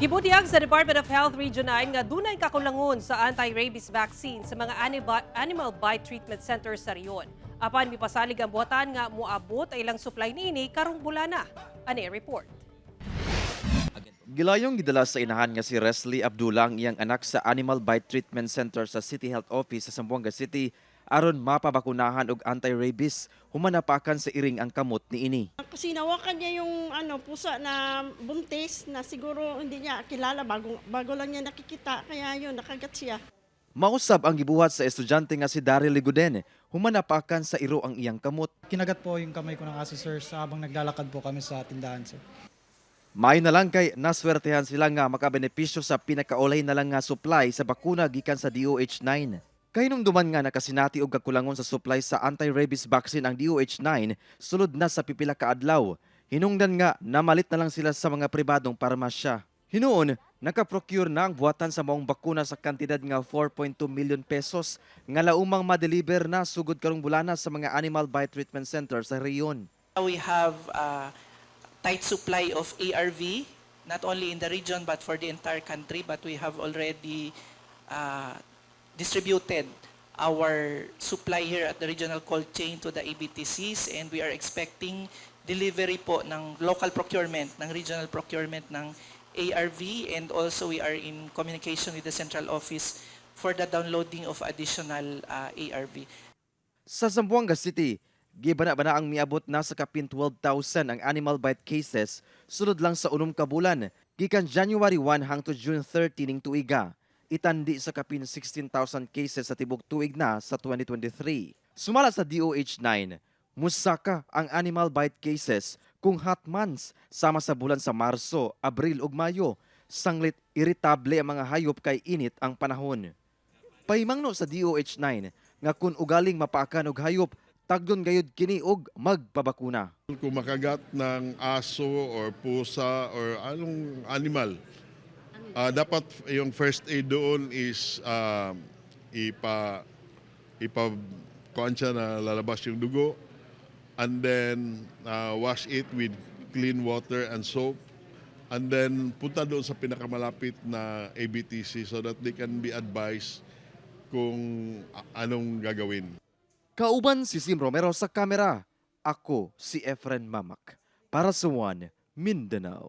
Gibutiyag sa Department of Health Region 9 nga dunay kakulangon sa anti-rabies vaccine sa mga animal bite treatment centers sa riyon. Apan mipasalig ang buhatan nga muabot ay ilang supply niini karong bulana. Ani report. Gilayong gidala sa inahan nga si Resli Abdullah ang iyang anak sa Animal Bite Treatment Center sa City Health Office sa Zamboanga City aron mapabakunahan og anti-rabies humanapakan sa iring ang kamot niini. Kasi nawakan niya yung pusa na buntis na siguro hindi niya kilala, bago lang niya nakikita, kaya yun, nakagat siya. Mausab ang gibuhat sa estudyante nga si Daryl Liguden humanapakan sa iro ang iyang kamot. Kinagat po yung kamay ko ng aso, sir, sa habang naglalakad po kami sa tindahan, sir. May na lang kay naswertehan sila nga makabenepisyo sa pinakaulay na lang nga supply sa bakuna gikan sa DOH-9. Kahinumduman nga nakasinati og kakulangon sa supply sa anti-rabies vaccine ang DOH-9 sulod na sa pipila ka adlaw. Hinungdan nga namalit na lang sila sa mga pribadong parmasya. Hinuon, nakaprocure na ang buhatan sa maong bakuna sa kantidad nga 4.2 million pesos nga laumang ma-deliver na sugod karong bulana sa mga animal bite treatment center sa rehiyon. We have a tight supply of ARV, not only in the region but for the entire country, but we have already distributed our supply here at the regional cold chain to the ABTCs, and we are expecting delivery po ng local procurement, ng regional procurement ng ARV, and also we are in communication with the central office for the downloading of additional ARV. Sa Zamboanga City, gibana-bana ang miabot na sa kapin 12,000 ang animal bite cases sulod lang sa unom ka bulan gikan January 1 hangtod June 30 ning tuiga. Itandi sa kapin 16,000 cases sa tibok tuig na sa 2023. Sumala sa DOH-9, musaka ang animal bite cases kung hot months sama sa bulan sa Marso, Abril ug Mayo. Sanglit iritable ang mga hayop kay init ang panahon. Pahimangno sa DOH-9 nga kung ugaling mapaakan og hayop, tagdon gayud kini og magpabakuna. Kung makagat ng aso or pusa or anong animal, dapat yung first aid doon is kuhaan siya na lalabas yung dugo, and then wash it with clean water and soap, and then punta doon sa pinakamalapit na ABTC so that they can be advised kung anong gagawin. Kauban si Sim Romero sa kamera. Ako si Efren Mamak para sa One Mindanao.